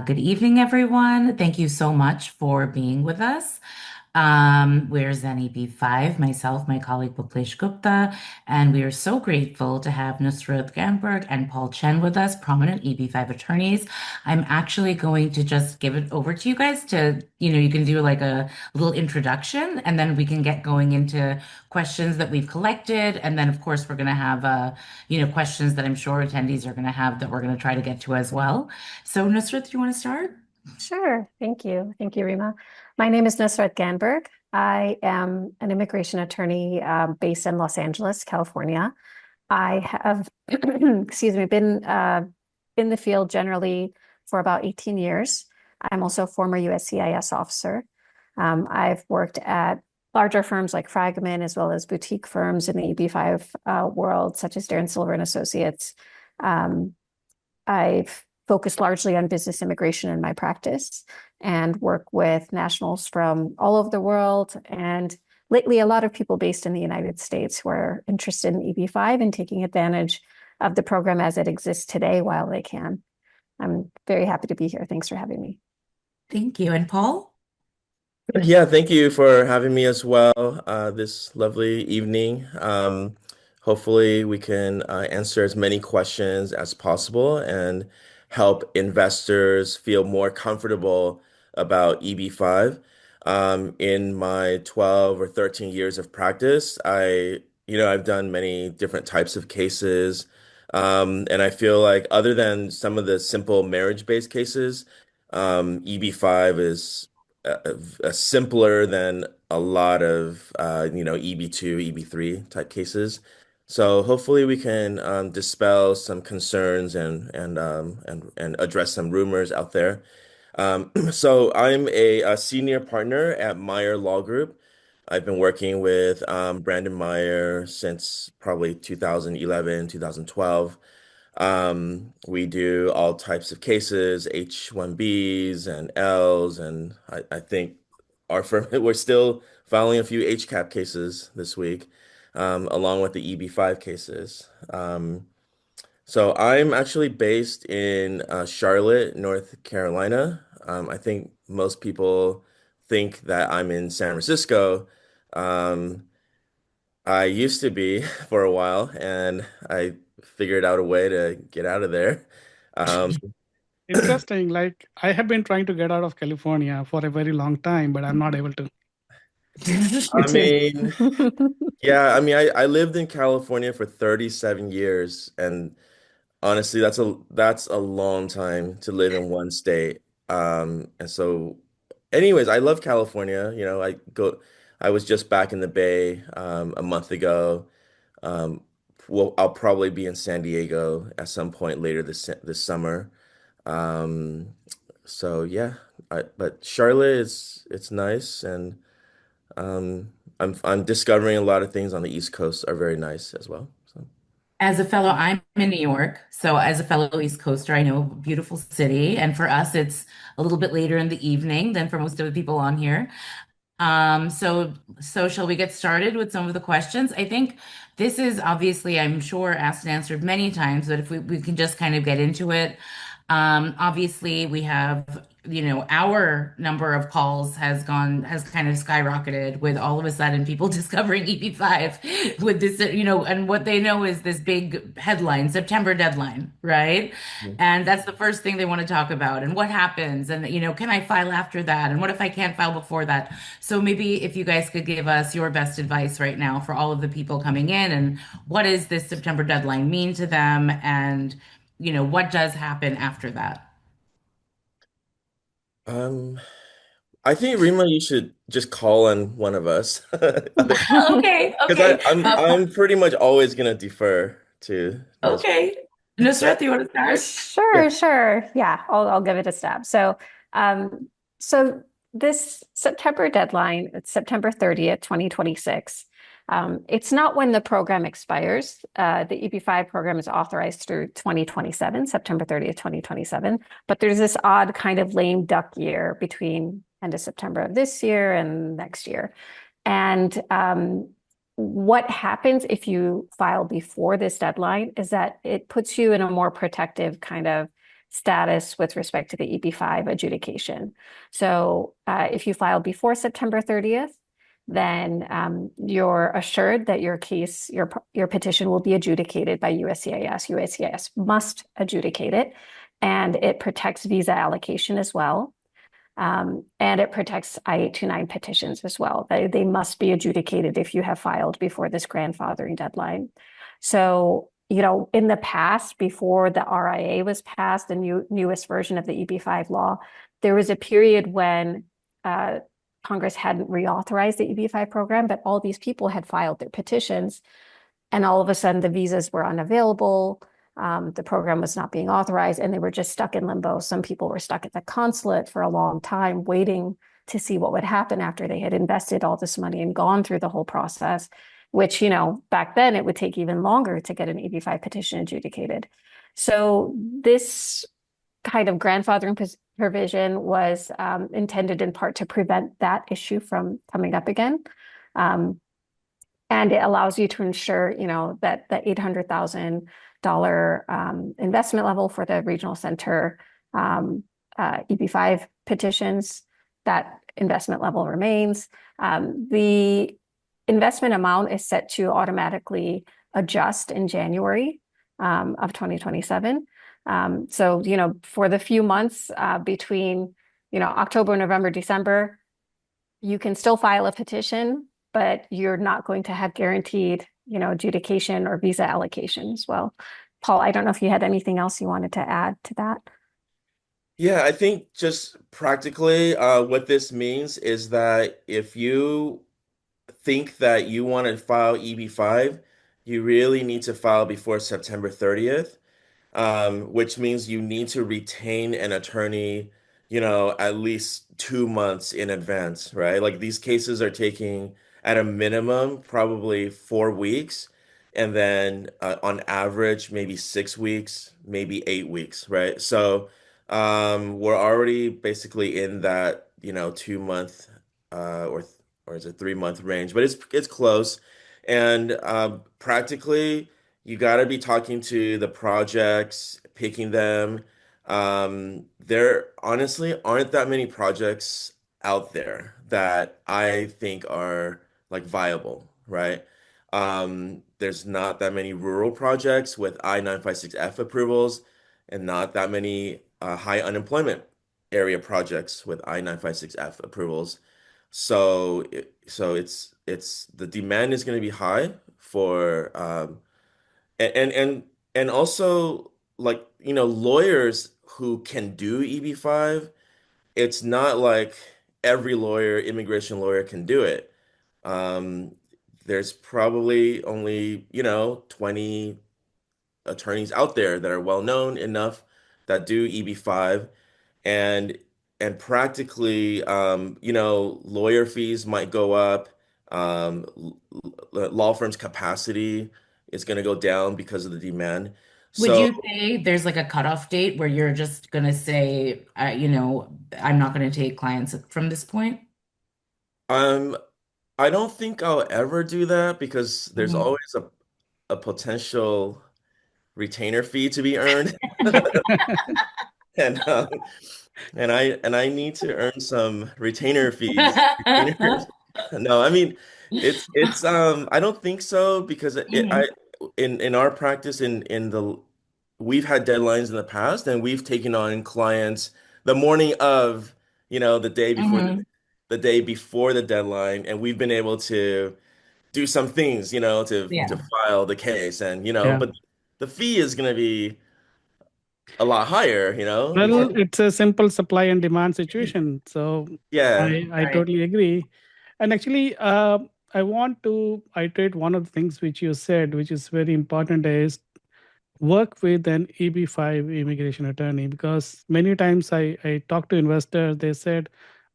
Good evening, everyone. Thank you so much for being with us. We're ZEN EB-5, myself, my colleague Bhuplesh Gupta, and we are so grateful to have Nusrat Gamberg and Paul Chen with us, prominent EB-5 attorneys. I'm actually going to just give it over to you guys to, you can do like a little introduction, and then we can get going into questions that we've collected. And then, of course, we're going to have, questions that I'm sure attendees are going to have that we're going to try to get to as well. So, Nusrat, do you want to start? Sure. Thank you. Thank you, Rima. My name is Nusrat Ganberg. I am an immigration attorney based in Los Angeles, California. I have, excuse me, been in the field generally for about 18 years. I'm also a former USCIS officer. I've worked at larger firms like Fragment, as well as boutique firms in the EB-5 world, such as Darren Silver and Associates. I've focused largely on business immigration in my practice and work with nationals from all over the world. And lately, a lot of people based in the United States who are interested in EB-5 and taking advantage of the program as it exists today while they can. I'm very happy to be here. Thanks for having me. Thank you. And Paul? Yeah, thank you for having me as well this lovely evening. Hopefully, we can answer as many questions as possible and help investors feel more comfortable about EB-5. In my 12 or 13 years of practice, I've done many different types of cases. And I feel like other than some of the simple marriage-based cases, EB-5 is simpler than a lot of EB2, EB3 type cases. So hopefully we can dispel some concerns and address some rumors out there. So I'm a senior partner at Meyer Law Group. I've been working with Brandon Meyer since probably 2011, 2012. We do all types of cases, H-1Bs and Ls, and I think our firm, we're still filing a few HCAP cases this week, along with the EB-5 cases. So I'm actually based in Charlotte, North Carolina. I think most people think that I'm in San Francisco. Um, I used to be for a while, and I figured out a way to get out of there. Um, Interesting. Like I have been trying to get out of California for a very long time, but I'm not able to. Me I too. mean, yeah, I lived in California for 37 years, and honestly, that's a long time to live in one state. And so, anyways, I love California. I was just back in the Bay a month ago. Um, well, I'll probably be in San Diego at some point later this summer. Um, so yeah, but Charlotte is it's nice, and I'm discovering a lot of things on the East Coast are very nice as well. So As a fellow, I'm in New York. So, as a fellow East Coaster, I know a beautiful city. And for us, it's a little bit later in the evening than for most of the people on here. So shall we get started with some of the questions? I think this is obviously, I'm sure, asked and answered many times, but if we can just kind of get into it. Obviously, we have, our number of calls has kind of skyrocketed with all of a sudden people discovering EP5 with this, and what they know is this big headline, September deadline, right? yeah. And that's the first thing they want to talk about. And what happens? And, can I file after that? And what if I can't file before that? So maybe if you guys could give us your best advice right now for all of the people coming in, and what does this September deadline mean to them? And what does happen after that? Um, I think Rima, you should just call on one of us. Okay, Because okay. I'm pretty much always gonna defer to Nusrat. Okay. Nusrat, do you want to start? Yeah. Sure. Yeah, I'll give it a stab. Um, so this September deadline, it's September 30th, 2026. It's not when the program expires. The EP5 program is authorized through 2027, September 30th, 2027. But there's this odd kind of lame duck year between end of September of this year and next year. And what happens if you file before this deadline is that it puts you in a more protective kind of status with respect to the EB-5 adjudication. So if you filed before September 30th, then you're assured that your case, your petition will be adjudicated by USCIS. USCIS must adjudicate it, and it protects visa allocation as well. And it protects I-829 petitions as well. They must be adjudicated if you have filed before this grandfathering deadline. So, in the past, before the RIA was passed, the newest version of the EB-5 law, there was a period when Congress hadn't reauthorized the EB-5 program, but all these people had filed their petitions, and all of a sudden the visas were unavailable. The program was not being authorized, and they were just stuck in limbo. Some people were stuck at the consulate for a long time, waiting to see what would happen after they had invested all this money and gone through the whole process, which, back then it would take even longer to get an EB-5 petition adjudicated. So this kind of grandfathering provision was intended in part to prevent that issue from coming up again. And it allows you to ensure, that the $800,000 investment level for the regional center EB-5 petitions, that investment level remains. The investment amount is set to automatically adjust in January of 2027. So, for the few months between, October, November, December, you can still file a petition, but you're not going to have guaranteed, adjudication or visa allocation as well. Paul, I don't know if you had anything else you wanted to add to that. Yeah, I think just practically, what this means is that if you think that you want to file EB-5, you really need to file before September 30th, which means you need to retain an attorney, at least 2 months in advance, right? Like these cases are taking at a minimum probably 4 weeks, and then on average maybe 6 weeks, maybe 8 weeks, right? So we're already basically in that, 2 month or is it 3 month range, but it's close. And practically, you got to be talking to the projects, picking them. There honestly aren't that many projects out there that I think are like viable, right? There's not that many rural projects with I-956F approvals, and not that many high unemployment area projects with I-956F approvals. So it's the demand is going to be high for and and and also like lawyers who can do EB-5. It's not like every lawyer, immigration lawyer, can do it. Um, there's probably only 20 attorneys out there that are well known enough that do EB-5, and practically lawyer fees might go up. Law firms' capacity is going to go down because of the demand. Would So you say there's like a cutoff date where you're just going to say, I'm not going to take clients from this point? um I don't think I'll ever do that because there's Mhm. always a potential retainer fee to be earned. And I need to earn some retainer fees. Retainers. No, I mean it's I don't think so because I Mhm. in our practice in the we've had deadlines in the past, and we've taken on clients the morning of, the day before Mhm. the day before the deadline, and we've been able to do some things, to Yeah. file the case, and Yeah. but the fee is going to be a lot higher, Well, because it's a simple supply and demand situation. So yeah. I Right. totally agree. And actually, I want to iterate one of the things which you said, which is very important, is work with an EB-5 immigration attorney, because many times I talk to investors, they said,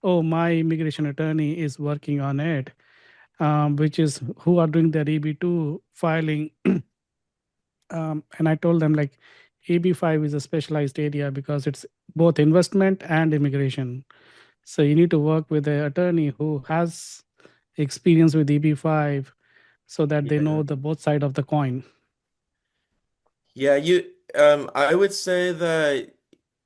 oh, my immigration attorney is working on it, which is who are doing their EB-2 filing. And I told them like EB-5 is a specialized area because it's both investment and immigration. So you need to work with an attorney who has experience with EB-5 so that they Yeah. know the both side of the coin. Yeah, I would say that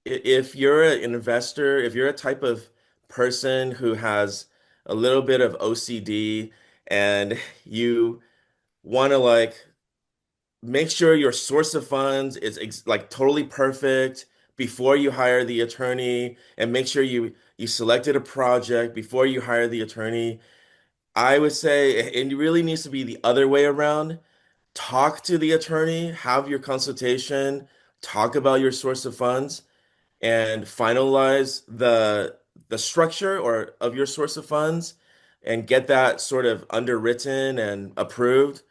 if you're an investor, if you're a type of person who has a little bit of OCD and you want to like make sure your source of funds is like totally perfect before you hire the attorney and make sure you selected a project before you hire the attorney. I would say it really needs to be the other way around. Talk to the attorney, have your consultation, talk about your source of funds, and finalize the structure or of your source of funds and get that sort of underwritten and approved.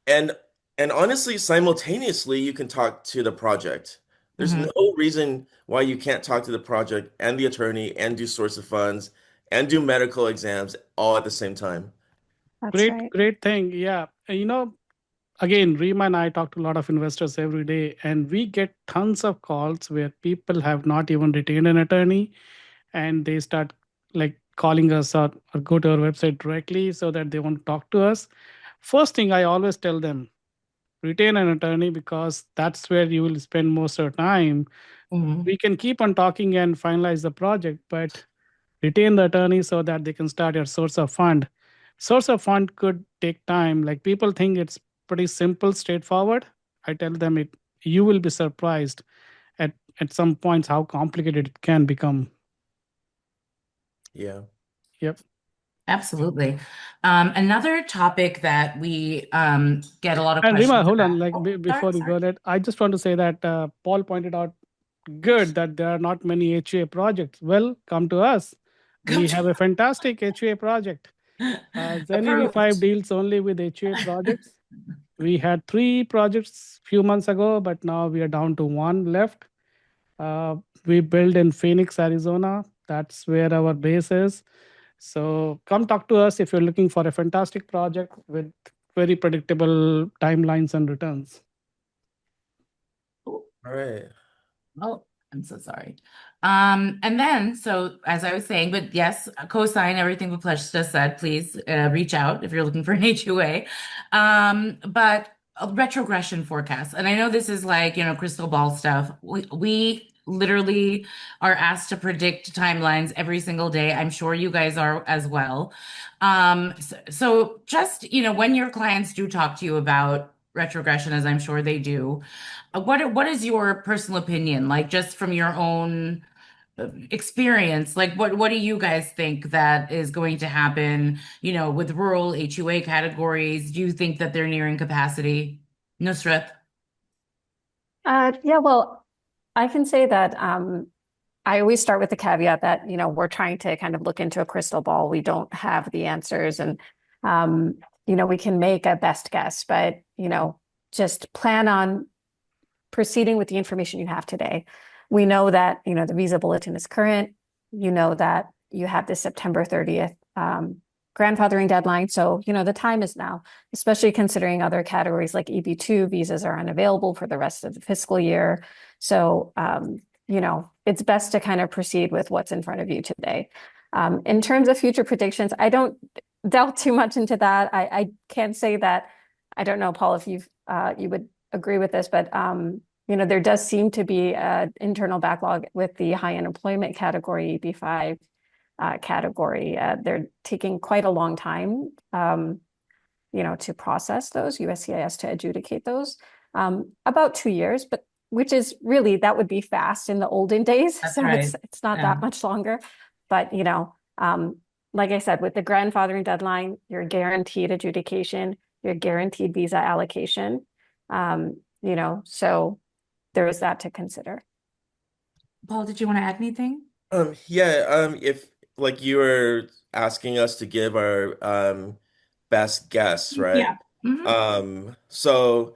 And and honestly, simultaneously, you can talk to the project. There's Hmm. no reason why you can't talk to the project and the attorney and do source of funds and do medical exams all at the same time. That's Great, right. great thing. Yeah. Again, Rima and I talk to a lot of investors every day, and we get tons of calls where people have not even retained an attorney and they start like calling us or go to our website directly so that they want to talk to us. First thing I always tell them, retain an attorney because that's where you will spend most of your time. Hmm. We can keep on talking and finalize the project, but retain the attorney so that they can start your source of fund. Source of fund could take time. Like people think it's pretty simple, straightforward. I tell them it you will be surprised at some points how complicated it can become. Yeah. Yep. Absolutely. Another topic that we get a lot of And Rima, questions hold about. on, like Oh, before sorry, you sorry. go that, I just want to say that Paul pointed out good that there are not many HUA projects. Well, come to us. Come We have a to fantastic HUA project. ZEN EB-5 approved. deals only with HUA projects. We had three projects few months ago, but now we are down to one left. Uh, we build in Phoenix, Arizona. That's where our base is. So come talk to us if you're looking for a fantastic project with very predictable timelines and returns. Oh, All right. oh, I'm so sorry. And then, so as I was saying, but yes, co-sign everything Baplesh just said. Please reach out if you're looking for an HOA. But a retrogression forecast, and I know this is like, crystal ball stuff. We literally are asked to predict timelines every single day. I'm sure you guys are as well. So just, when your clients do talk to you about retrogression, as I'm sure they do, what is your personal opinion, like just from your own experience? Like what do you guys think that is going to happen, with rural HUA categories? Do you think that they're nearing capacity? Nusrat? Yeah, well, I can say that I always start with the caveat that, we're trying to kind of look into a crystal ball. We don't have the answers and, we can make a best guess, but, just plan on proceeding with the information you have today. We know that, the visa bulletin is current. You know that you have the September 30th grandfathering deadline. So, the time is now, especially considering other categories like EB2 visas are unavailable for the rest of the fiscal year. So, it's best to kind of proceed with what's in front of you today. In terms of future predictions, I don't delve too much into that. I can't say that. I don't know, Paul, if you would agree with this, but there does seem to be an internal backlog with the high unemployment category, EB-5 category. They're taking quite a long time, to process those, USCIS to adjudicate those, about 2 years, but which is really, that would be fast in the olden days. That's So right. it's not Yeah. that much longer. But, like I said, with the grandfathering deadline, you're guaranteed adjudication, you're guaranteed visa allocation. So there is that to consider. Paul, did you want to add anything? Yeah, if like you were asking us to give our best guess, right? Yeah. Hmm. So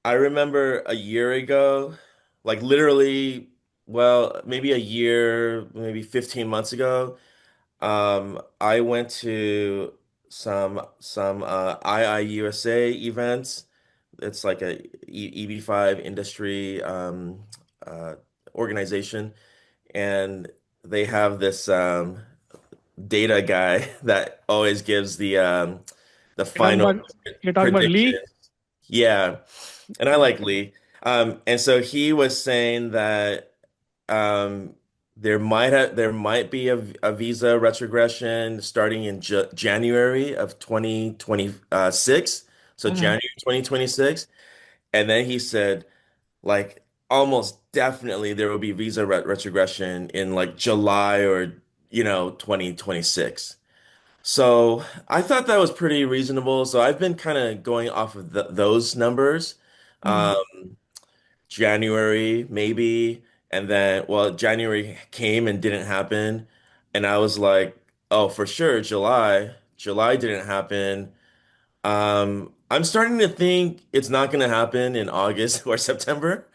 I remember a year ago, like literally, well, maybe a year, maybe 15 months ago, I went to some IIUSA events. It's like a EB5 industry uh, organization, and they have this data guy that always gives the You're talking final about you're talking about prediction. Lee. Yeah, and I like Lee. And so he was saying that um, there might be a visa retrogression starting in J January of 2026. So Hmm. January 2026. And then he said, like, almost definitely there will be visa retrogression in like July or, 2026. So I thought that was pretty reasonable. So I've been kind of going off of those numbers. Hmm. January, maybe. And then, well, January came and didn't happen. And I was like, oh, for sure, July. July didn't happen. I'm starting to think it's not going to happen in August or September.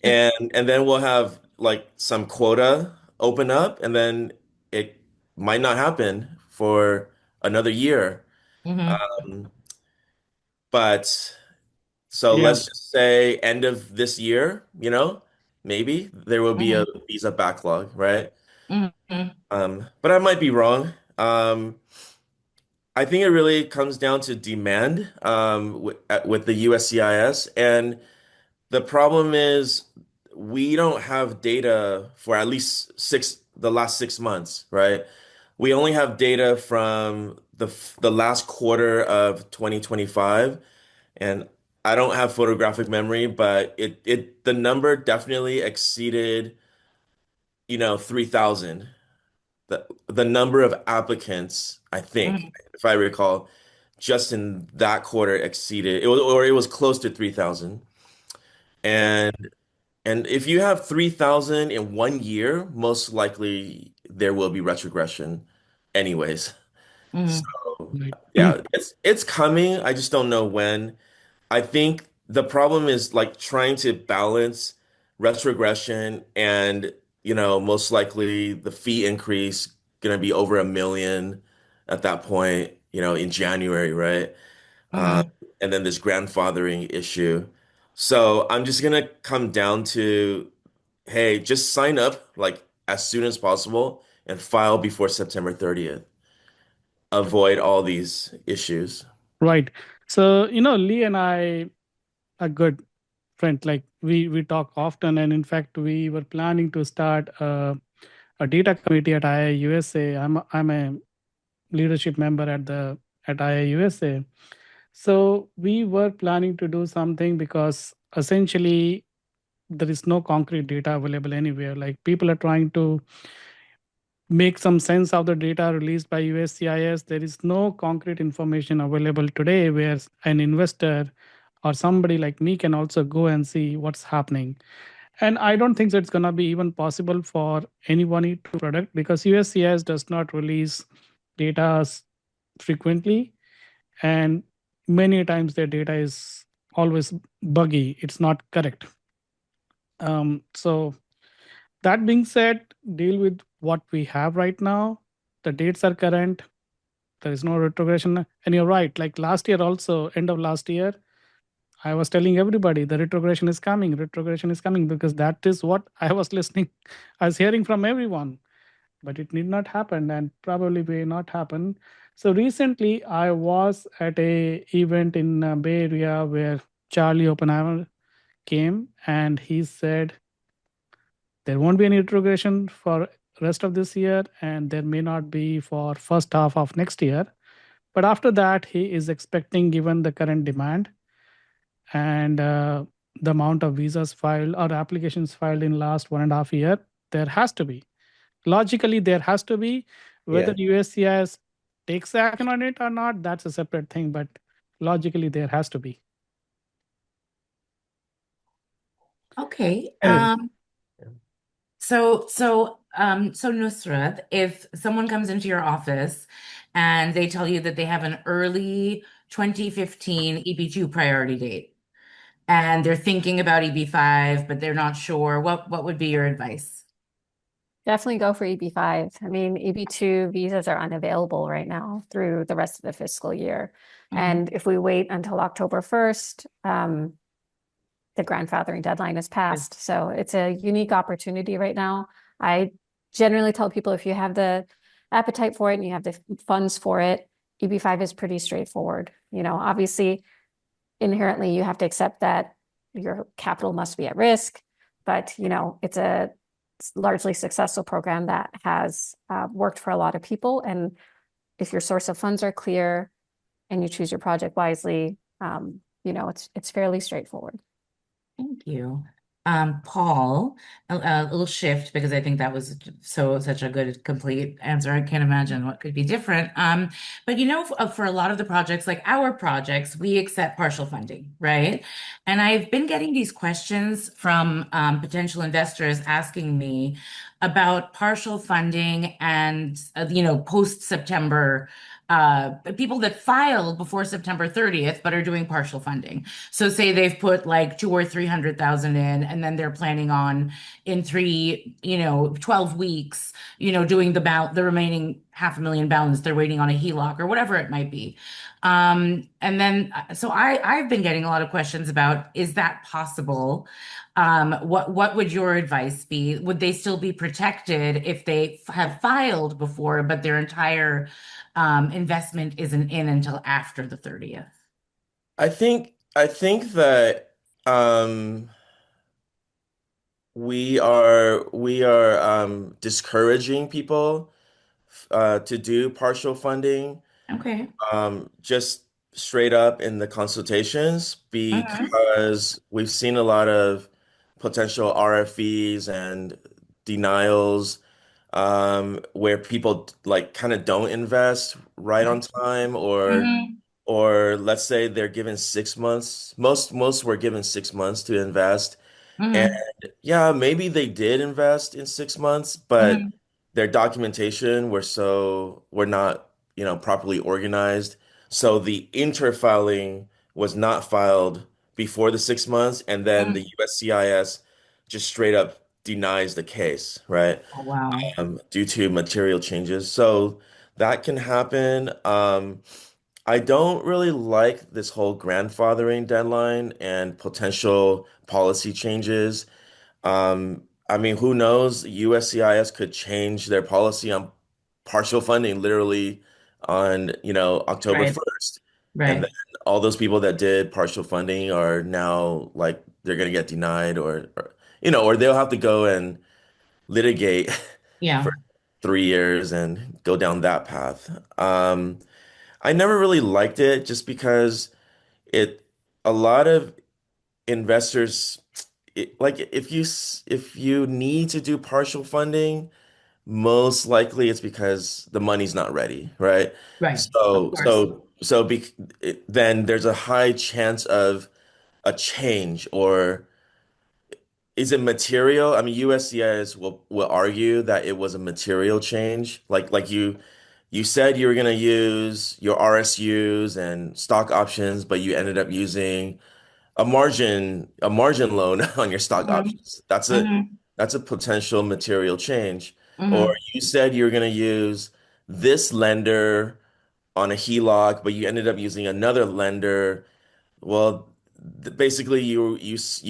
And then we'll have like some quota open up, and then it might not happen for another year. Hmm. Um, but so Yeah. let's just say end of this year, maybe there will be a Hmm. visa backlog, right? Hmm. But I might be wrong. I think it really comes down to demand with the USCIS, and the problem is we don't have data for at least the last 6 months, right? We only have data from the last quarter of 2025, and I don't have photographic memory, but the number definitely exceeded, 3,000. The number of applicants, I think, Hmm. if I recall, just in that quarter exceeded it was close to 3,000. And and if you have 3,000 in 1 year, most likely there will be retrogression anyways. So Hmm. Right. yeah, it's coming. I just don't know when. I think the problem is like trying to balance retrogression and, most likely the fee increase gonna be over 1 million at that point, in January, right? Uh, Hmm. and then this grandfathering issue. So I'm just gonna come down to, hey, just sign up like as soon as possible and file before September 30th. Avoid all these issues. Right. So, Lee and I are good friends. Like we talk often, and in fact, we were planning to start a data committee at IIUSA. I'm a leadership member at IIUSA. So we were planning to do something because essentially there is no concrete data available anywhere. Like people are trying to make some sense of the data released by USCIS. There is no concrete information available today where an investor or somebody like me can also go and see what's happening. And I don't think that it's going to be even possible for anyone to product because USCIS does not release data frequently. And many times their data is always buggy. It's not correct. So that being said, deal with what we have right now. The dates are current. There is no retrogression. And you're right. Like last year, also, end of last year, I was telling everybody the retrogression is coming because that is what I was listening, I was hearing from everyone. But it did not happen and probably may not happen. So recently, I was at a event in Bay Area where Charlie Oppenheimer came and he said there won't be any retrogression for rest of this year and there may not be for first half of next year. But after that, he is expecting, given the current demand and the amount of visas filed or applications filed in last 1.5 year, there has to be. Logically, there has to be. Whether Yeah. USCIS takes action on it or not, that's a separate thing. But logically, there has to be. Okay. And So Nusrat, if someone comes into your office and they tell you that they have an early 2015 EB2 priority date and they're thinking about EB5, but they're not sure, what would be your advice? Definitely go for EB-5. I mean, EB-2 visas are unavailable right now through the rest of the fiscal year. Mhm. And if we wait until October 1st, the grandfathering deadline is passed. So it's a unique opportunity right now. I generally tell people if you have the appetite for it and you have the funds for it, EB-5 is pretty straightforward. Obviously, inherently, you have to accept that your capital must be at risk, but it's a largely successful program that has worked for a lot of people. And if your source of funds are clear and you choose your project wisely, it's fairly straightforward. Thank you. Paul, a little shift because I think that was such a good, complete answer. I can't imagine what could be different. But for a lot of the projects, like our projects, we accept partial funding, right? And I've been getting these questions from potential investors asking me about partial funding and post-September people that filed before September 30th but are doing partial funding. So say they've put like 200 or 300,000 in, and then they're planning on in 12 weeks, doing the remaining 500,000 balance. They're waiting on a HELOC or whatever it might be. And then, so I've been getting a lot of questions about, is that possible? What would your advice be? Would they still be protected if they have filed before, but their entire investment isn't in until after the 30th? I think that we are discouraging people to do partial funding Okay. just straight up in the consultations Mhm. because we've seen a lot of potential RFEs and denials where people like kind of don't invest right on time Mhm. or let's say they're given 6 months. Most were given 6 months to invest. And Mhm. yeah, maybe they did invest in 6 months, but Mhm. their documentation were not, properly organized. So the interfiling was not filed before the 6 months, and then the Mhm. USCIS just straight up denies the case, right? Oh, wow. Due to material changes. So that can happen. I don't really like this whole grandfathering deadline and potential policy changes. I mean, who knows? USCIS could change their policy on partial funding literally on, October Right. 1st. And then Right. all those people that did partial funding are now like they're gonna get denied or they'll have to go and litigate for Yeah. 3 years and go down that path. I never really liked it just because it a lot of investors like if you need to do partial funding, most likely it's because the money's not ready, right? Right. Of So course. so so be, then there's a high chance of a change or is it material? I mean, USCIS will argue that it was a material change. Like you said you were gonna use your RSUs and stock options, but you ended up using a margin loan on your stock Mhm. options. Mhm. That's a potential material change. Or Mhm. you said you were going to use this lender on a HELOC, but you ended up using another lender. Well, basically you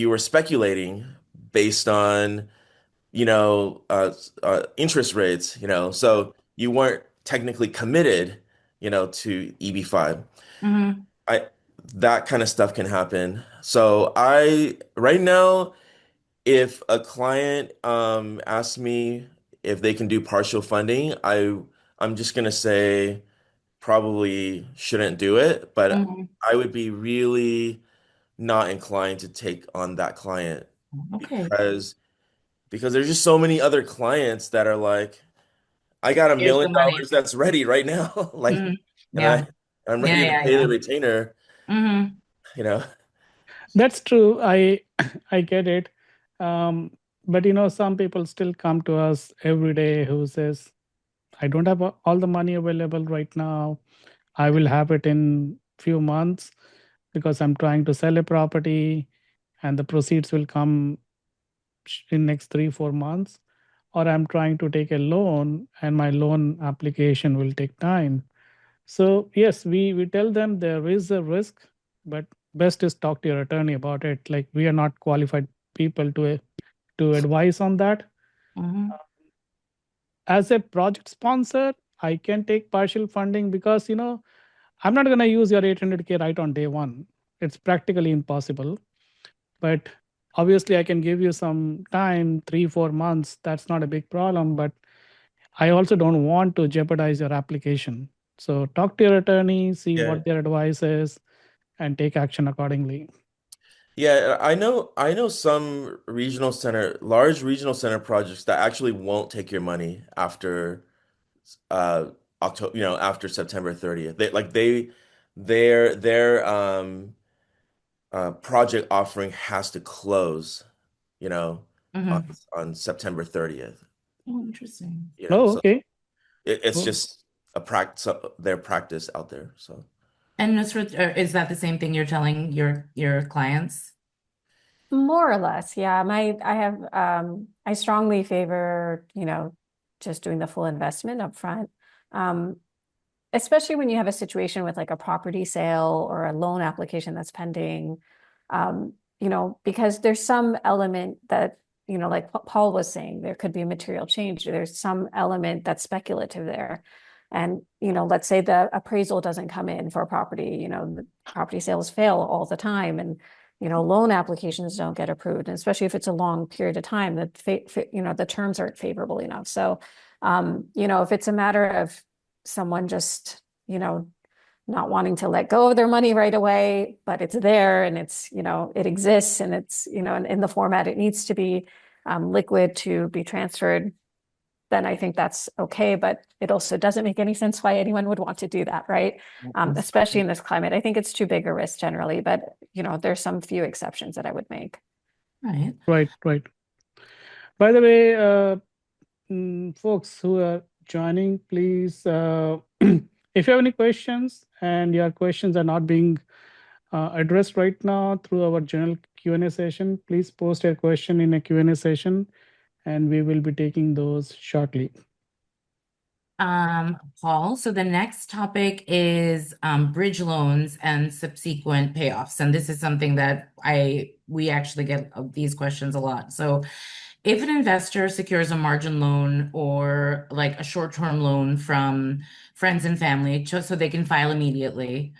were speculating based on, interest rates, so you weren't technically committed, to EB-5. Mhm. I That kind of stuff can happen. So right now, if a client asks me if they can do partial funding, I'm just gonna say probably shouldn't do it, but Mhm. I would be really not inclined to take on that client Okay. because there's just so many other clients that are like, I got a Here's million the money. dollars that's ready right now. Like, Mhm. and Yeah. I'm Yeah. ready to Yeah. pay the Yeah. retainer, Mhm. you know. That's true. I I get it. Um, but some people still come to us every day who says, I don't have all the money available right now. I will have it in few months because I'm trying to sell a property and the proceeds will come in next 3 4 months. Or I'm trying to take a loan and my loan application will take time. So yes, we tell them there is a risk, but best is talk to your attorney about it. Like we are not qualified people to advise on that. Mhm. As a project sponsor, I can take partial funding because I'm not going to use your 800K right on day one. It's practically impossible. But obviously I can give you some time, 3, 4 months. That's not a big problem, but I also don't want to jeopardize your application. So talk to your attorney, see Yeah. what their advice is, and take action accordingly. Yeah, I know some large regional center projects that actually won't take your money after October, after September 30th. Their project offering has to close, you know, on Hmm. on September 30th. Oh, interesting. Oh, So okay. it's Cool. just a practice, their practice out there. So And Nusrat, is that the same thing you're telling your clients? More or less, yeah. I strongly favor, just doing the full investment up front. Um, Especially when you have a situation with like a property sale or a loan application that's pending. Because there's some element that, like what Paul was saying, there could be a material change. There's some element that's speculative there. And, let's say the appraisal doesn't come in for a property, the property sales fail all the time. And, loan applications don't get approved, and especially if it's a long period of time, that the terms aren't favorable enough. So, if it's a matter of someone just, not wanting to let go of their money right away, but it's there and it's, it exists and it's, in the format it needs to be, liquid to be transferred, then I think that's okay. But it also doesn't make any sense why anyone would want to do that, right? Especially in this climate. I think it's too big a risk generally, but, there's some few exceptions that I would make. Right. Right, right. By the way, folks who are joining, please, if you have any questions and your questions are not being addressed right now through our general Q&A session, please post your question in a Q&A session, and we will be taking those shortly. Paul, so the next topic is bridge loans and subsequent payoffs. And this is something that we actually get these questions a lot. So if an investor secures a margin loan or like a short-term loan from friends and family, just so they can file immediately,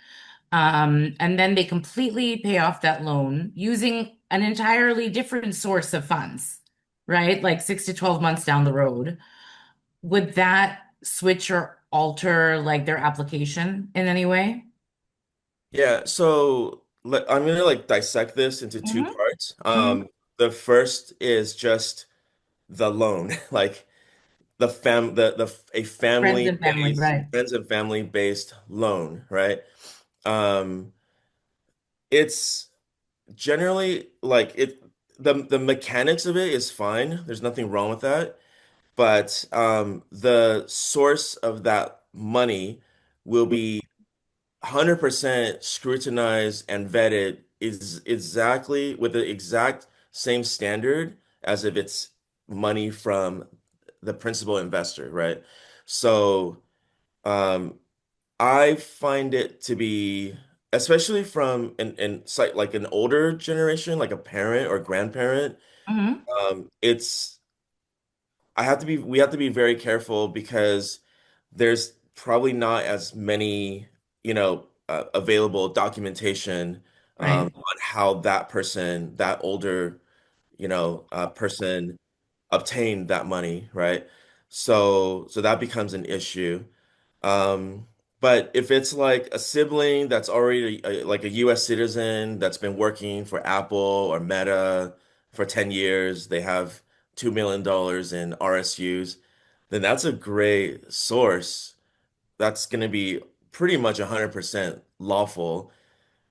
and then they completely pay off that loan using an entirely different source of funds, right? Like 6 to 12 months down the road, would that switch or alter like their application in any way? yeah, so I'm gonna like dissect this into two Hmm. parts. Hmm. The first is just the loan, like the fam the a Friends and family, right? friends and family based loan, right? Um, it's generally like the mechanics of it is fine. There's nothing wrong with that. But the source of that money will be 100% scrutinized and vetted is exactly with the exact same standard as if it's money from the principal investor, right? So um, I find it to be, especially from an site like an older generation, like a parent or grandparent, Hmm. it's we have to be very careful because there's probably not as many, available documentation Right. on how that older, person obtained that money, right? So that becomes an issue. Um, but if it's like a sibling that's already like a US citizen that's been working for Apple or Meta for 10 years, they have $2 million in RSUs, then that's a great source. That's going to be pretty much 100% lawful.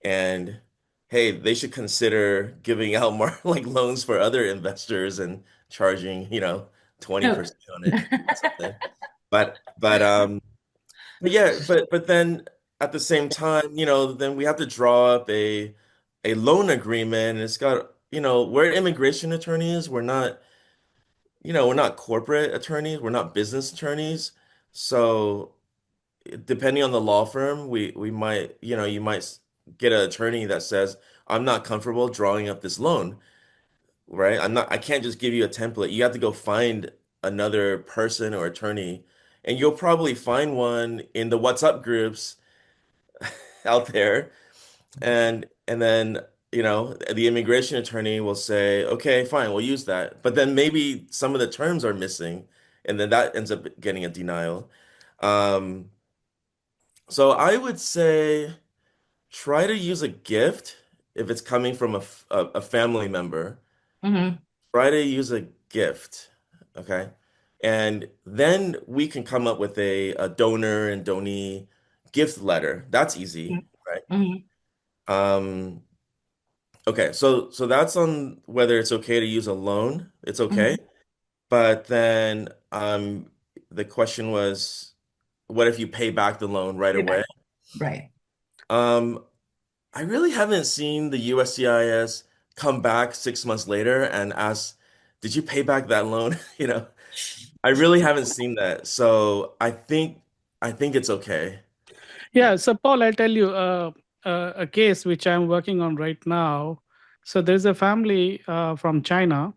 And hey, they should consider giving out more like loans for other investors and charging, No. 20% on it or something. But yeah, but then at the same time, then we have to draw up a loan agreement, and it's got, we're immigration attorneys. We're not corporate attorneys. We're not business attorneys. So depending on the law firm, we might, you might get an attorney that says, I'm not comfortable drawing up this loan, right? I can't just give you a template. You have to go find another person or attorney, and you'll probably find one in the WhatsApp groups out there. And then the immigration attorney will say, okay, fine, we'll use that. But then maybe some of the terms are missing, and then that ends up getting a denial. Um, so I would say try to use a gift if it's coming from a family member. Hmm. Try to use a gift, okay? And then we can come up with a donor and donee gift letter. That's easy, right? Hmm. Um, okay, so that's on whether it's okay to use a loan. It's okay. Hmm. But then the question was, what if you pay back the loan right away? Right. Um, I really haven't seen the USCIS come back 6 months later and ask, did you pay back that loan? I really haven't seen that. So I think it's okay. Yeah, so Paul, I'll tell you a case which I'm working on right now. So there's a family from China.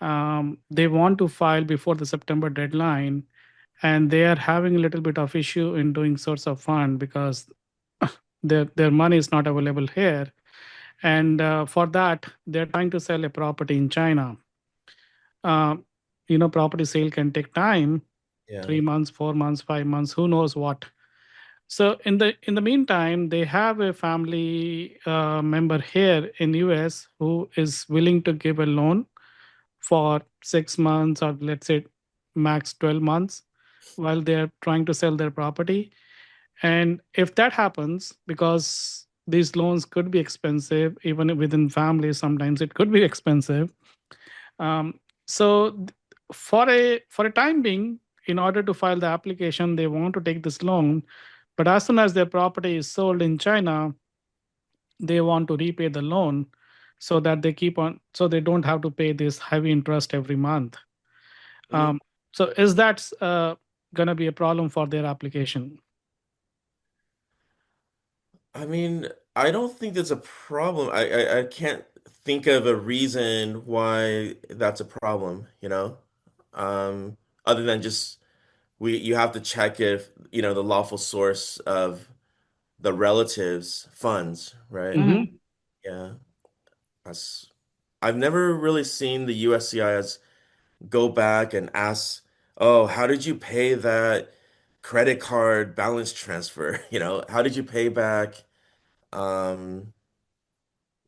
They want to file before the September deadline, and they are having a little bit of issue in doing source of fund because their money is not available here. And for that, they're trying to sell a property in China. Uh, property sale can take time, Yeah. 3 months, 4 months, 5 months, who knows what. So in the meantime, they have a family member here in US who is willing to give a loan for 6 months, or let's say max 12 months, while they're trying to sell their property. And if that happens, because these loans could be expensive, even within families, sometimes it could be expensive. So for a time being, in order to file the application, they want to take this loan, but as soon as their property is sold in China, they want to repay the loan so that so they don't have to pay this heavy interest every month. Mhm. So is that going to be a problem for their application? I mean, I don't think that's a problem. I can't think of a reason why that's a problem, other than just you have to check if, the lawful source of the relatives' funds, right? Hmm. Hmm. Yeah. That's I've never really seen the USCIS go back and ask, oh, how did you pay that credit card balance transfer? How did you pay back um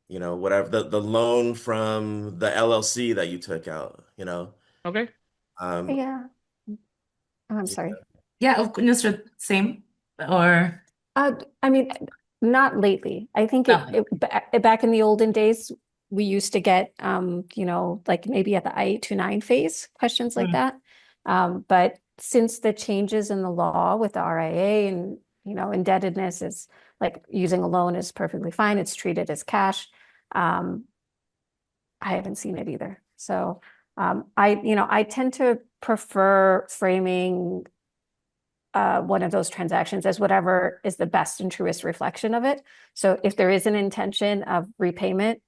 whatever the loan from the LLC that you took out, Okay. Um, Yeah. Oh, I'm yeah. sorry. Yeah, of course, same or I mean, not lately. I think no. back in the olden days, we used to get, like maybe at the I-829 phase, questions like Mm. that. But since the changes in the law with the RIA and, indebtedness is like using a loan is perfectly fine. It's treated as cash. Um, I haven't seen it either. So, I tend to prefer framing one of those transactions as whatever is the best and truest reflection of it. So if there is an intention of repayment,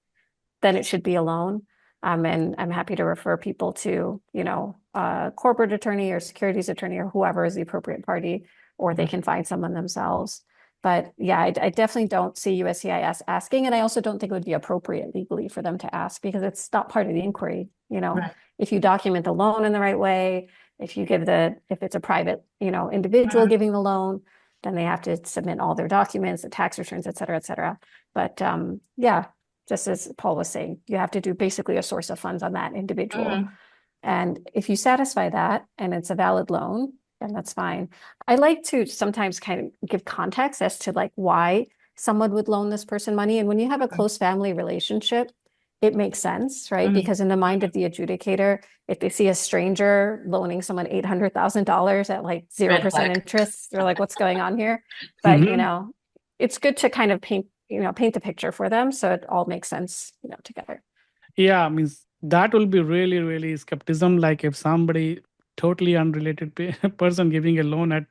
then it should be a loan. And I'm happy to refer people to, corporate attorney or securities attorney or whoever is the appropriate party, or they can find someone themselves. But yeah, I definitely don't see USCIS asking, and I also don't think it would be appropriate legally for them to ask because it's not part of the inquiry. Right. If you document the loan in the right way, if it's a private, individual Mhm. giving the loan, then they have to submit all their documents, the tax returns, et cetera, et cetera. But yeah, just as Paul was saying, you have to do basically a source of funds on that individual. Mhm. And if you satisfy that and it's a valid loan, then that's fine. I like to sometimes kind of give context as to like why someone would loan this person money. And when you have a close family relationship, it makes sense, right? Mhm. Because in the mind of the adjudicator, if they see a stranger loaning someone $800,000 at like Red 0% flag. interest, they're like, what's going on here? But, Mhm. it's good to kind of paint the picture for them so it all makes sense, together. Yeah, means that will be really, really skepticism. Like if somebody totally unrelated person giving a loan at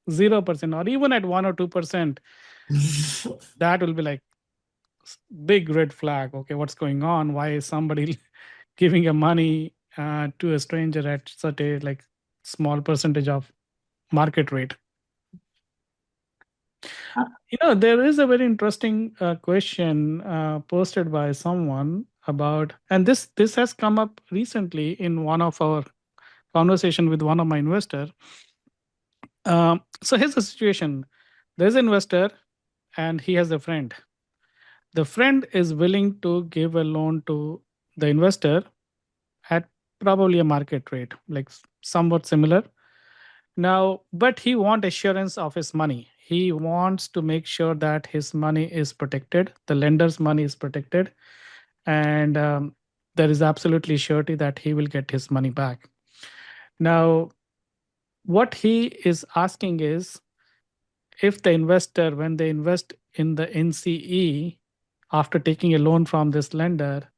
0% or even at 1 or 2%, that will be like big red flag. Okay, what's going on? Why is somebody giving a money to a stranger at such a like small percentage of market rate? Uh, There is a very interesting question posted by someone about, and this has come up recently in one of our conversation with one of my investor. So here's the situation: there's an investor, and he has a friend. The friend is willing to give a loan to the investor at probably a market rate, like somewhat similar. Now, but he wants assurance of his money. He wants to make sure that his money is protected, the lender's money is protected, and there is absolutely surety that he will get his money back. Now, what he is asking is, if the investor, when they invest in the NCE after taking a loan from this lender,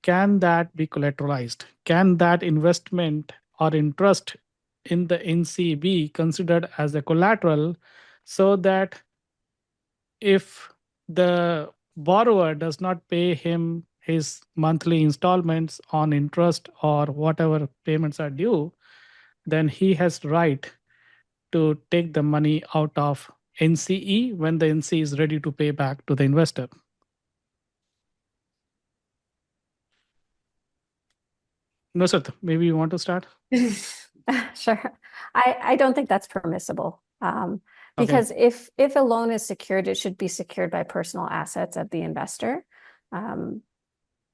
can that be collateralized? Can that investment or interest in the NCE be considered as a collateral, so that if the borrower does not pay him his monthly installments on interest or whatever payments are due, then he has right to take the money out of NCE when the NCE is ready to pay back to the investor. No, sir. Maybe you want to start? Sure. I don't think that's permissible. Okay. Because if a loan is secured, it should be secured by personal assets of the investor. And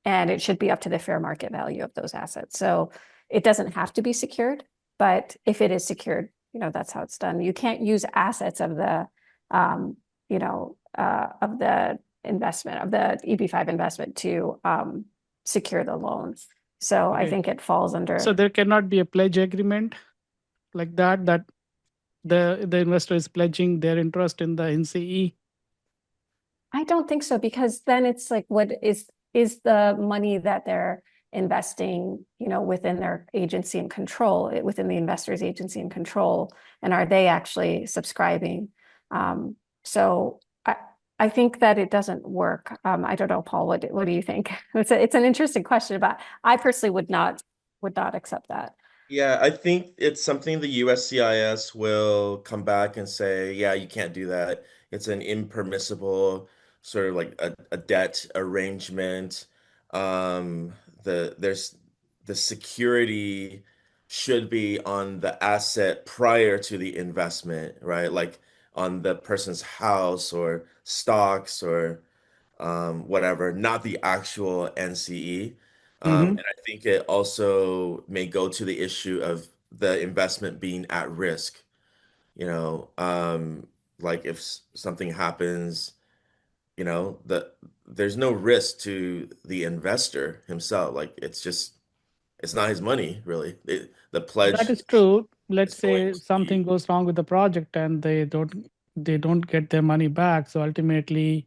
it should be up to the fair market value of those assets. So it doesn't have to be secured, but if it is secured, that's how it's done. You can't use assets of the, of the investment, of the EB-5 investment to secure the loans. So I Okay. think it falls under. So there cannot be a pledge agreement like that the investor is pledging their interest in the NCE. I don't think so, because then it's like, what is the money that they're investing, within their agency and control, within the investor's agency and control, and are they actually subscribing? So I think that it doesn't work. I don't know, Paul, what do you think? It's an interesting question, but I personally would not accept that. Yeah, I think it's something the USCIS will come back and say, yeah, you can't do that. It's an impermissible sort of like a debt arrangement. Um, there's the security should be on the asset prior to the investment, right? Like on the person's house or stocks or whatever, not the actual NCE. Mm-hmm. And I think it also may go to the issue of the investment being at risk. Like if something happens, there's no risk to the investor himself. Like it's not his money, really. The That pledge is true. Let's is going say to something be goes wrong with the project and they don't get their money back. So ultimately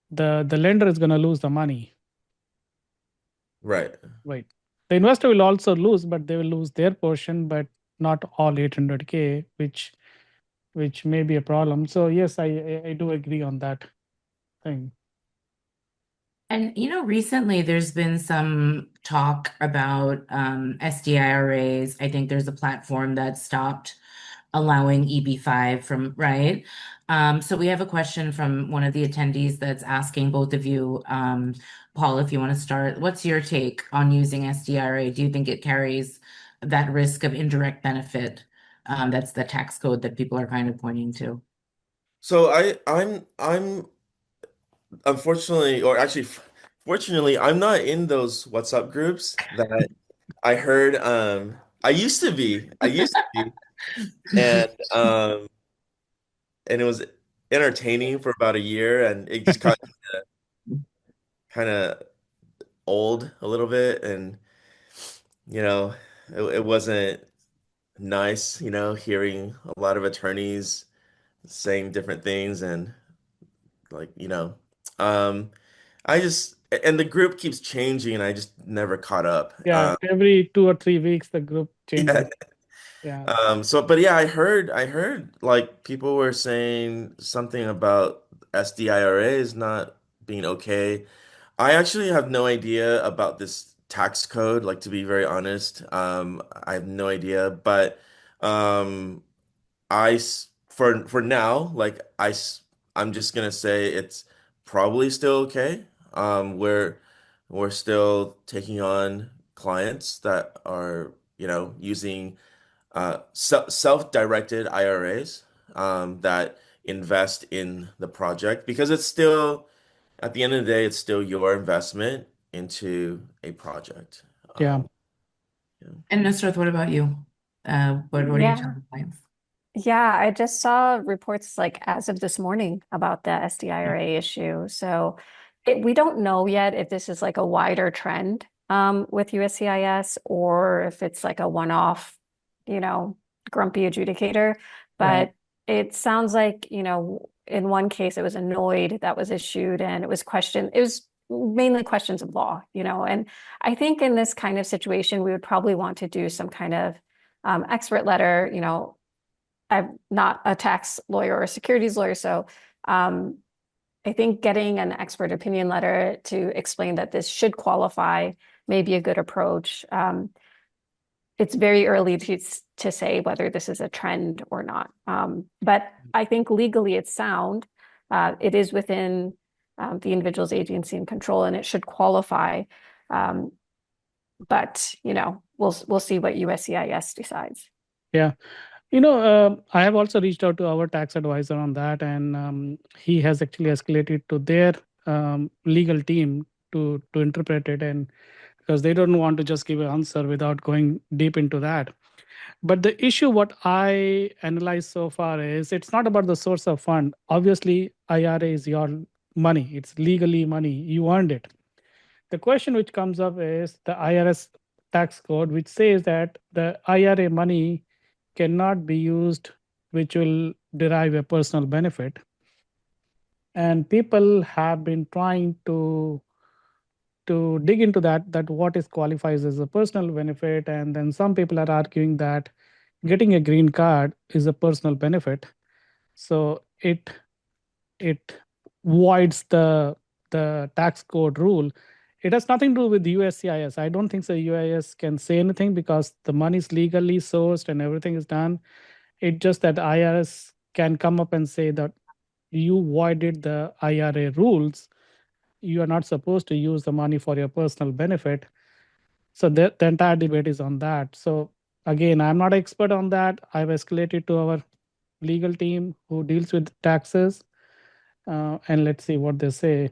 the lender is going to lose the money. right. Right. The investor will also lose, but they will lose their portion, but not all 800K, which may be a problem. So yes, I do agree on that thing. And recently there's been some talk about SDIRAs. I think there's a platform that stopped allowing EB-5 from, right? So we have a question from one of the attendees that's asking both of you, Paul, if you want to start, what's your take on using SDRA? Do you think it carries that risk of indirect benefit? That's the tax code that people are kind of pointing to. So I'm unfortunately, or actually, fortunately, I'm not in those WhatsApp groups that I heard. I used to be, and and it was entertaining for about a year, and it just got kind of old a little bit, and you know, it wasn't nice, hearing a lot of attorneys saying different things, and like, um, I just and the group keeps changing, and I just never caught up. Yeah, every 2 or 3 weeks the group Yeah. changes. Yeah. But yeah, I heard like people were saying something about SDIRAs not being okay. I actually have no idea about this tax code, like to be very honest. I have no idea, but um, for now, I'm just gonna say it's probably still okay. We're still taking on clients that are, using self-directed IRAs that invest in the project because it's still, at the end of the day, it's still your investment into a project. Yeah. Yeah. And Nusrat, what about you? What are you Yeah. telling clients? Yeah, I just saw reports like as of this morning about the SDIRA issue. So we don't know yet if this is like a wider trend with USCIS or if it's like a one-off, grumpy adjudicator. Right. But it sounds like, in one case it was a NOID that was issued and it was questioned. It was mainly questions of law, and I think in this kind of situation, we would probably want to do some kind of expert letter, I'm not a tax lawyer or a securities lawyer, so I think getting an expert opinion letter to explain that this should qualify may be a good approach. It's very early to say whether this is a trend or not. But I think legally it's sound. It is within the individual's agency and control, and it should qualify. But we'll see what USCIS decides. Yeah. I have also reached out to our tax advisor on that, and he has actually escalated to their legal team to interpret it, and because they don't want to just give an answer without going deep into that. But the issue, what I analyzed so far, is it's not about the source of fund. Obviously, IRA is your money; it's legally money. You earned it. The question which comes up is the IRS tax code, which says that the IRA money cannot be used which will derive a personal benefit. And people have been trying to dig into that what is qualifies as a personal benefit. And then some people are arguing that getting a green card is a personal benefit. So it voids the tax code rule. It has nothing to do with USCIS. I don't think so UIS can say anything because the money is legally sourced and everything is done. It's just that IRS can come up and say that you voided the IRA rules. You are not supposed to use the money for your personal benefit. So the entire debate is on that. So again, I'm not an expert on that. I've escalated to our legal team who deals with taxes, and let's see what they say.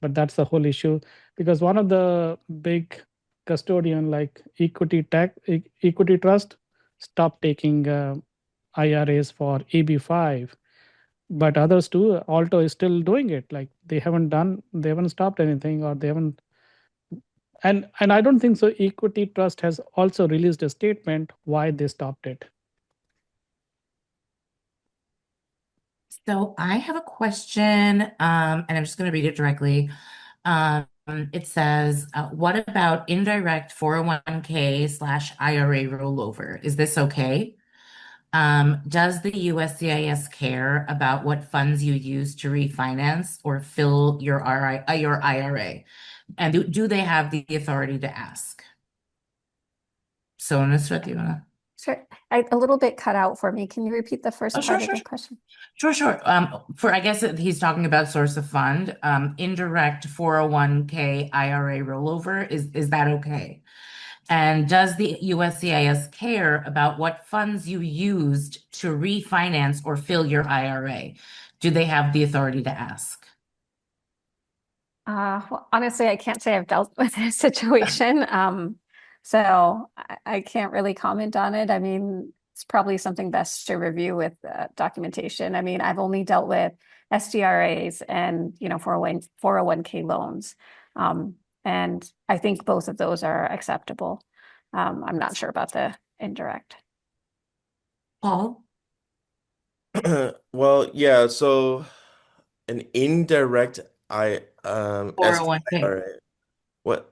But that's the whole issue because one of the big custodian like Equity Trust stopped taking IRAs for EB-5, but others too. Alto is still doing it. Like they haven't stopped anything, or they haven't. And I don't think so. Equity Trust has also released a statement why they stopped it. So I have a question, and I'm just going to read it directly. It says, what about indirect 401k/IRA rollover? Is this okay? Does the USCIS care about what funds you use to refinance or fill your IRA? And do they have the authority to ask? So, Nusrat, do you want to? Sure. A little bit cut out for me. Can you repeat the first Oh, sure, part of sure, the sure. question? Sure. I guess he's talking about source of fund, indirect 401k IRA rollover. Is that okay? And does the USCIS care about what funds you used to refinance or fill your IRA? Do they have the authority to ask? Well, honestly, I can't say I've dealt with this situation. So I can't really comment on it. I mean, it's probably something best to review with documentation. I mean, I've only dealt with SDRAs and 401k loans. And I think both of those are acceptable. I'm not sure about the indirect. Paul? Well, yeah, so an indirect 401k. SDIRA. What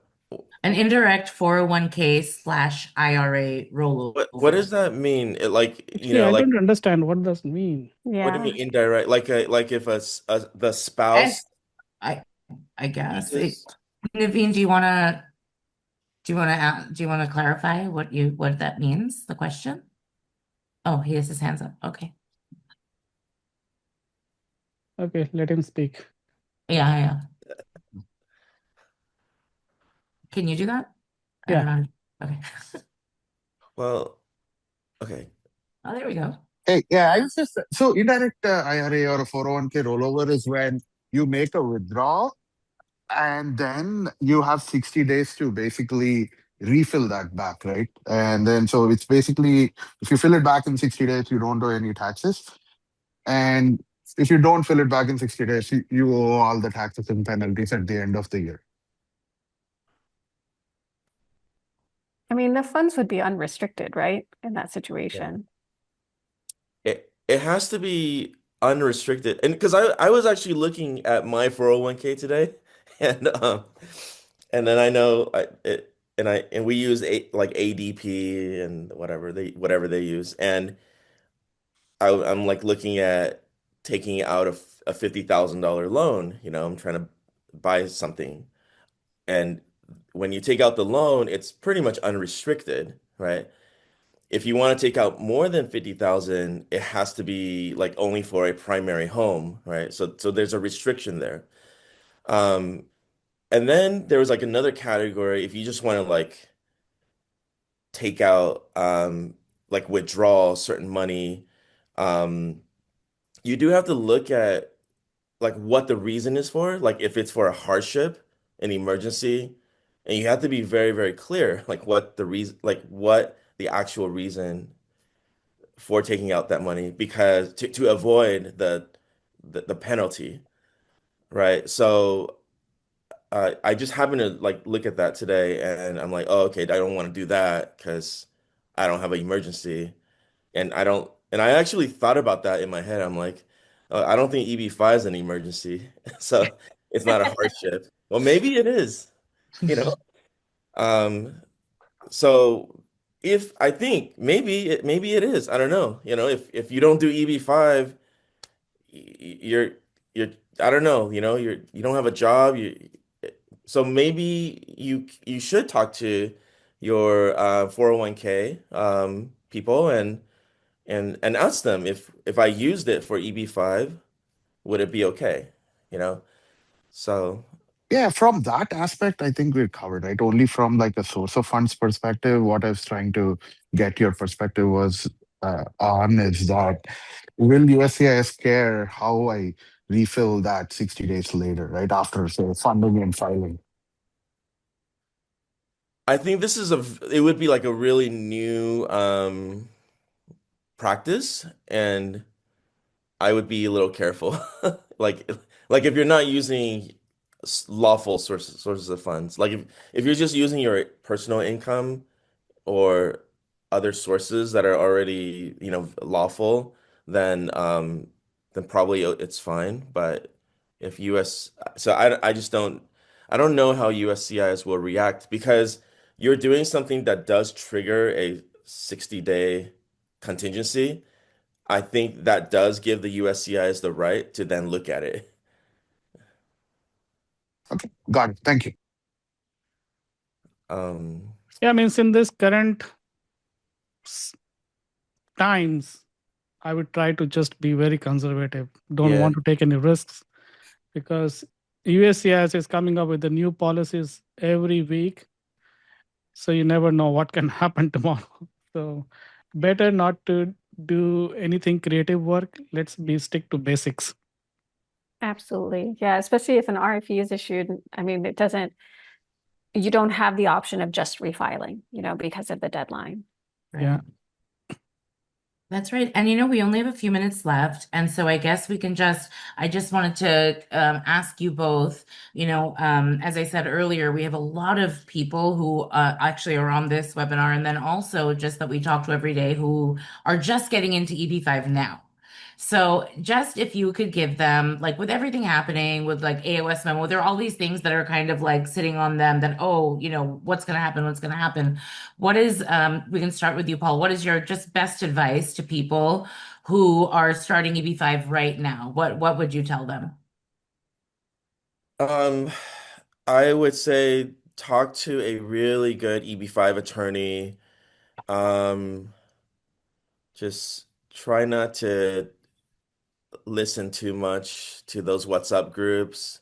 An indirect 401k/IRA rollover. what does that mean? Actually, I don't understand what does it mean. What do you Yeah. mean indirect? Like if the And spouse I guess uses Naveen, do you want to clarify what that means? The question? Oh, he has his hands up. Okay. Okay, let him speak. Yeah, yeah. Can you do that? I don't Yeah. know. Okay. Well, okay. Oh, there we go. Hey, yeah, I was just so indirect IRA or a 401k rollover is when you make a withdrawal and then you have 60 days to basically refill that back, right? And then so it's basically if you fill it back in 60 days, you don't owe any taxes. And if you don't fill it back in 60 days, you owe all the taxes and penalties at the end of the year. I mean, the funds would be unrestricted, right? In that Yeah. situation. It has to be unrestricted. And because I was actually looking at my 401k today and and then I know and we use like ADP and whatever they use. And I'm like looking at taking out a $50,000 loan, I'm trying to buy something. And when you take out the loan, it's pretty much unrestricted, right? If you want to take out more than 50,000, it has to be like only for a primary home, right? So there's a restriction there. Um, and then there was like another category if you just want to like take out like withdraw certain money, um, you do have to look at like what the reason is for, like if it's for a hardship, an emergency, and you have to be very, very clear like what the reason, like what the actual reason for taking out that money because to avoid the penalty, right? So I just happened to like look at that today and I'm like, oh, okay, I don't want to do that because I don't have an emergency and I actually thought about that in my head. I'm like, I don't think EB-5 is an emergency, so it's not a hardship. Well, maybe it is, you know. Um, so if I think maybe it is. I don't know. If you don't do EB-5, you're you're I don't know, you don't have a job. So maybe you should talk to your 401k people and ask them if I used it for EB-5, would it be okay? You know? So Yeah, from that aspect, I think we're covered, right? Only from like a source of funds perspective, what I was trying to get your perspective was on is that will USCIS care how I refill that 60 days later, right? After, say, funding and filing. I think it would be like a really new practice, and I would be a little careful. Like like if you're not using lawful sources of funds, like if you're just using your personal income or other sources that are already, lawful, then probably it's fine. But if US, so I just I don't know how USCIS will react because you're doing something that does trigger a 60-day contingency. I think that does give the USCIS the right to then look at it. Okay, got it. Thank you. Um, Yeah, means in this current s- times, I would try to just be very conservative. Don't yeah. want to take any risks because USCIS is coming up with the new policies every week. So you never know what can happen tomorrow. So better not to do anything creative work. Let's be stick to basics. Absolutely. Yeah, especially if an RFE is issued. I mean, you don't have the option of just refiling, because of the deadline. Right. Yeah. That's right. And we only have a few minutes left. And so I guess I just wanted to ask you both, as I said earlier, we have a lot of people who actually are on this webinar. And then also just that we talk to every day who are just getting into EB-5 now. So just if you could give them, like with everything happening with like AOS memo, there are all these things that are kind of like sitting on them that, oh, what's going to happen? What's going to happen? We can start with you, Paul. What is your just best advice to people who are starting EB-5 right now? What would you tell them? Um, I would say talk to a really good EB-5 attorney. Um, just try not to listen too much to those WhatsApp groups.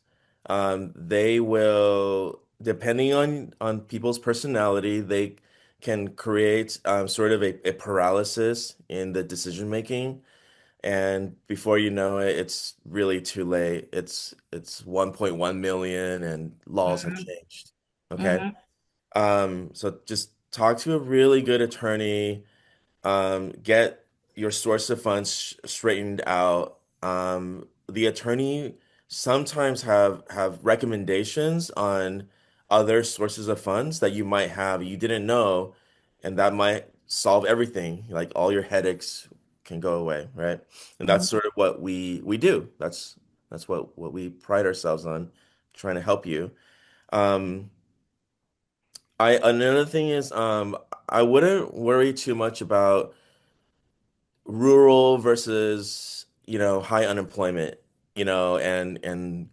They will, depending on people's personality, they can create sort of a paralysis in the decision making. And before you know it, it's really too late. It's 1.1 million and laws have Mhm. changed. Okay. Mhm. So just talk to a really good attorney, get your source of funds straightened out. The attorney sometimes have recommendations on other sources of funds that you might have you didn't know, and that might solve everything. Like all your headaches can go away, right? And that's Mhm. sort of what we do. That's what we pride ourselves on, trying to help you. Um, I Another thing is I wouldn't worry too much about rural versus, high unemployment, and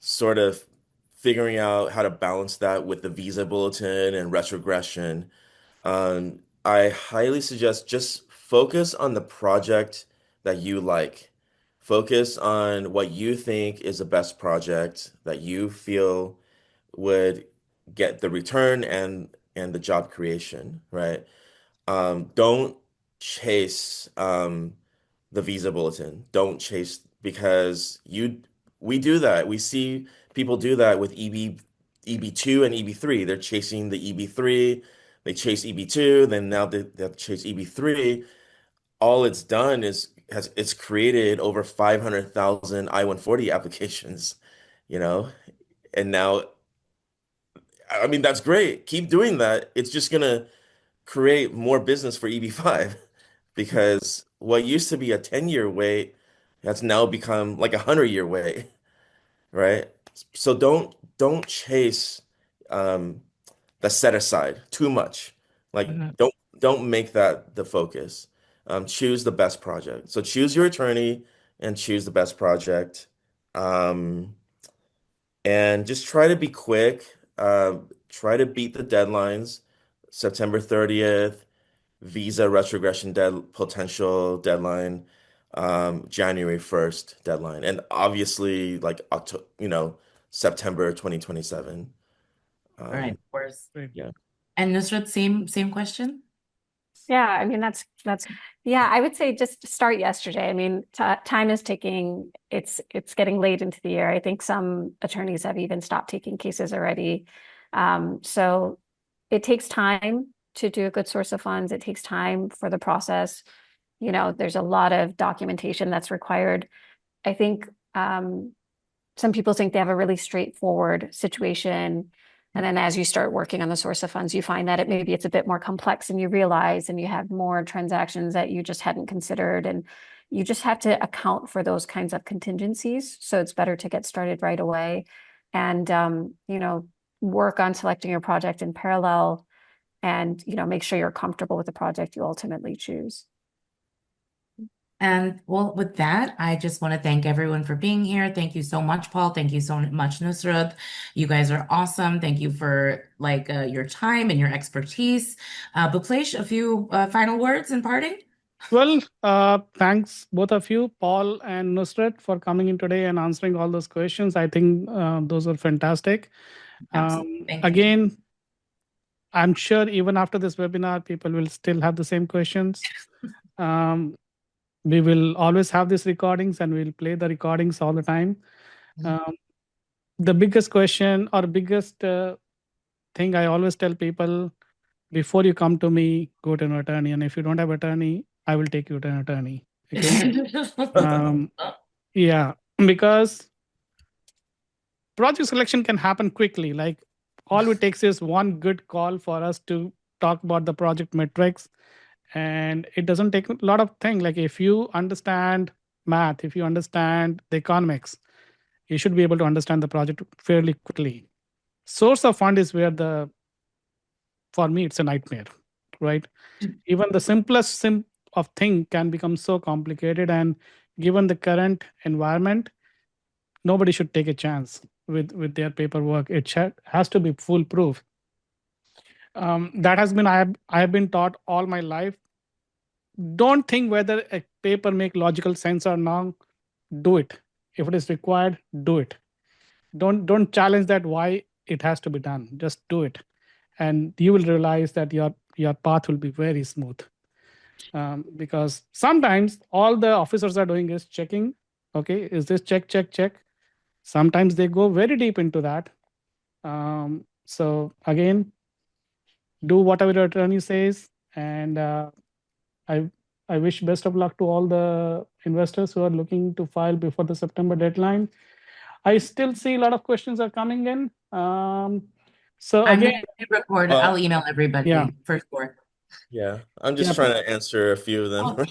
sort of figuring out how to balance that with the visa bulletin and retrogression. I highly suggest just focus on the project that you like. Focus on what you think is the best project that you feel would get the return and the job creation, right? Don't chase the visa bulletin. Don't chase because we do that. We see people do that with EB2 and EB3. They're chasing the EB3, they chase EB2, then now they have to chase EB3. All it's done is has it's created over 500,000 I-140 applications, you know, and now I mean that's great. Keep doing that. It's just gonna create more business for EB5 because what used to be a 10-year wait has now become like a 100-year wait, right? So don't chase um, the set aside too much. Like Mhm. don't make that the focus. Choose the best project. So choose your attorney and choose the best project. Um, and just try to be quick. Try to beat the deadlines. September 30th, visa retrogression potential deadline, January 1st deadline, and obviously like October, September 2027. All right, Um, of course. Great. yeah. And Nusrat, same question? Yeah, I mean yeah, I would say just start yesterday. I mean, t time is ticking. It's getting late into the year. I think some attorneys have even stopped taking cases already. So it takes time to do a good source of funds. It takes time for the process. There's a lot of documentation that's required. I think some people think they have a really straightforward situation. And then as you start working on the source of funds, you find that maybe it's a bit more complex and you realize, and you have more transactions that you just hadn't considered. And you just have to account for those kinds of contingencies. So it's better to get started right away and, work on selecting your project in parallel and, make sure you're comfortable with the project you ultimately choose. And well, with that, I just want to thank everyone for being here. Thank you so much, Paul. Thank you so much, Nusrat. You guys are awesome. Thank you for your time and your expertise. Buplesh, a few final words in parting? Well, thanks both of you, Paul and Nusrat, for coming in today and answering all those questions. I think those are fantastic. Absolutely. Thank you. Again, I'm sure even after this webinar, people will still have the same questions. Um, we will always have these recordings and we'll play the recordings all the time. Um, the biggest question or biggest thing I always tell people, before you come to me, go to an attorney. And if you don't have attorney, I will take you to an attorney. Okay. Yeah, because project selection can happen quickly. Like all it takes is one good call for us to talk about the project metrics. And it doesn't take a lot of things. Like if you understand math, if you understand the economics, you should be able to understand the project fairly quickly. Source of fund is where for me, it's a nightmare, right? Even the simplest of thing can become so complicated. And given the current environment, nobody should take a chance with their paperwork. It has to be foolproof. That has been I have been taught all my life. Don't think whether a paper make logical sense or not. do it. If it is required, do it. Don't challenge that why it has to be done. Just do it, and you will realize that your path will be very smooth. Because sometimes all the officers are doing is checking. Okay, is this check? Sometimes they go very deep into that. So again, do whatever your attorney says, and I I wish best of luck to all the investors who are looking to file before the September deadline. I still see a lot of questions are coming in. So I'm again, going to record. Well, I'll email yeah, everybody for sure. yeah, I'm yeah, just trying to answer a few of them Oh, while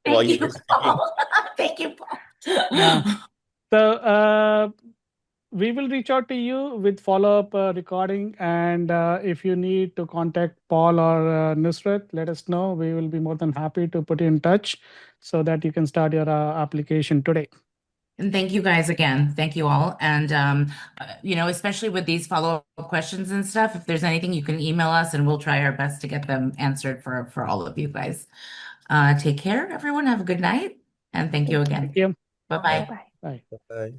thank you you, were speaking. Paul. Thank you, Paul. yeah. So we will reach out to you with follow-up recording, and if you need to contact Paul or Nusrat, let us know. We will be more than happy to put you in touch so that you can start your application today. And thank you guys again. Thank you all. And especially with these follow-up questions and stuff, if there's anything you can email us and we'll try our best to get them answered for all of you guys. Take care, everyone. Have a good night. And thank you Thank again. you. Bye-bye. Bye-bye. Bye. Bye.